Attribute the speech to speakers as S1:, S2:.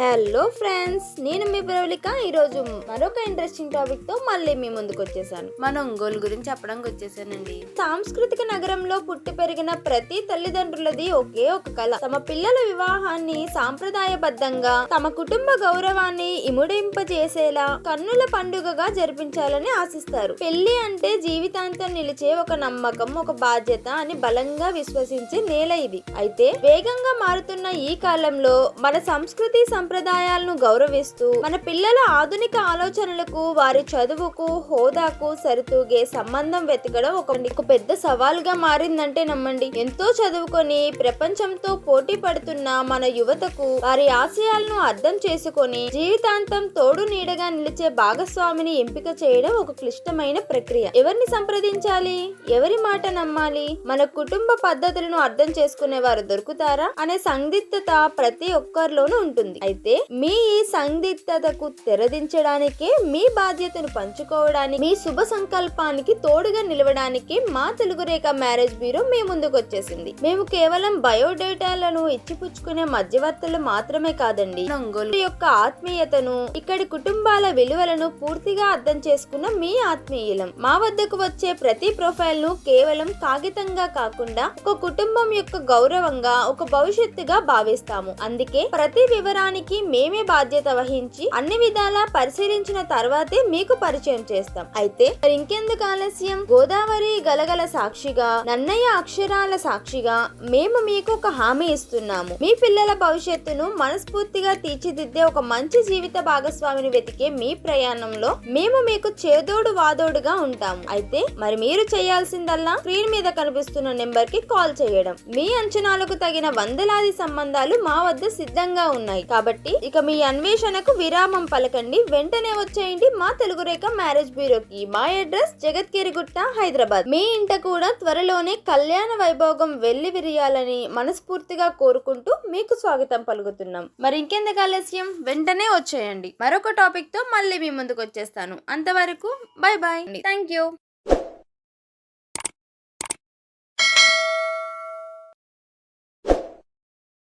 S1: Hello friends, నేను మీ ప్రవళిక. ఈరోజు మరొక ఇంట్రెస్టింగ్ టాపిక్ తో మళ్ళీ మీ ముందుకు వచ్చేసాను. మన ఒంగోలు గురించి చెప్పడానికి వచ్చేసానండి. సాంస్కృతిక నగరంలో పుట్టి పెరిగిన ప్రతి తల్లిదండ్రులది ఒకే ఒక కళ. తమ పిల్లల వివాహాన్ని సాంప్రదాయబద్ధంగా, తమ కుటుంబ గౌరవాన్ని ఇముడింపజేసేలా కన్నుల పండుగగా జరిపించాలని ఆశిస్తారు. పెళ్లి అంటే జీవితాంతం నిలిచే ఒక నమ్మకం, ఒక బాధ్యత అని బలంగా విశ్వసించే నేల ఇది. అయితే వేగంగా మారుతున్న ఈ కాలంలో మన సంస్కృతి సంప్రదాయాలను గౌరవిస్తూ మన పిల్లల ఆధునిక ఆలోచనలకు, వారి చదువుకు, హోదాకు సరితూగే సంబంధం వెతకడం ఒక పెద్ద సవాల్గా మారిందంటే నమ్మండి. ఎంతో చదువుకొని ప్రపంచంతో పోటీ పడుతున్న మన యువతకు వారి ఆశయాలను అర్థం చేసుకొని జీవితాంతం తోడు నీడగా నిలిచే భాగస్వామిని ఎంపిక చేయడం ఒక క్లిష్టమైన ప్రక్రియ. ఎవరిని సంప్రదించాలి, ఎవరి మాట నమ్మాలి, మన కుటుంబ పద్ధతులను అర్థం చేసుకునే వారు దొరుకుతారా అనే సందిగ్ధత ప్రతి ఒక్కరిలోనూ ఉంటుంది. అయితే మీ ఈ సందిగ్ధతకు తెరదించడానికే, మీ బాధ్యతను పంచుకోవడానికి, మీ శుభ సంకల్పానికి తోడుగా నిలవడానికి మా తెలుగు రేఖ మ్యారేజ్ బ్యూరో మీ ముందుకు వచ్చేసింది. మేము కేవలం బయోడేటాలను ఇచ్చిపుచ్చుకునే మధ్యవర్తులు మాత్రమే కాదండి, ఒంగోలు యొక్క ఆత్మీయతను, ఇక్కడి కుటుంబాల విలువలను పూర్తిగా అర్థం చేసుకున్న మీ ఆత్మీయులం. మా వద్దకు వచ్చే ప్రతి ప్రొఫైల్ ను కేవలం కాగితంగా కాకుండా ఒక కుటుంబం యొక్క గౌరవంగా, ఒక భవిష్యత్తుగా భావిస్తాము. అందుకే ప్రతి వివరానికి మేమే బాధ్యత వహించి అన్ని విధాలా పరిశీలించిన తర్వాతే మీకు పరిచయం చేస్తాం. అయితే మరి ఇంకెందుకు ఆలస్యం? గోదావరి గలగల సాక్షిగా, నన్నయ్య అక్షరాల సాక్షిగా మేము మీకు ఒక హామీ ఇస్తున్నాము. మీ పిల్లల భవిష్యత్తును మనస్ఫూర్తిగా తీర్చిదిద్దే ఒక మంచి జీవిత భాగస్వామిని వెతికే మీ ప్రయాణంలో మేము మీకు చేదోడు వాదోడుగా ఉంటాము. అయితే మరి మీరు చేయాల్సిందల్లా స్క్రీన్ మీద కనిపిస్తున్న నెంబర్ కి కాల్ చేయడం. మీ అంచనాలకు తగిన వందలాది సంబంధాలు మా వద్ద సిద్ధంగా ఉన్నాయి. కాబట్టి ఇక మీ అన్వేషణకు విరామం పలకండి. వెంటనే వచ్చేయండి మా తెలుగు రేఖ మ్యారేజ్ బ్యూరోకి. మా అడ్రస్ జగత్గిరిగుట్ట, హైదరాబాద్. మీ ఇంట కూడా త్వరలోనే కళ్యాణ వైభోగం వెళ్లి విరియాలని మనస్ఫూర్తిగా కోరుకుంటూ మీకు స్వాగతం పలుకుతున్నాం. మరి ఇంకెందుకు ఆలస్యం, వెంటనే వచ్చేయండి. మరొక టాపిక్ తో మళ్ళీ మీ ముందుకు వచ్చేస్తాను. అంతవరకు బై బాయ్. Thank you.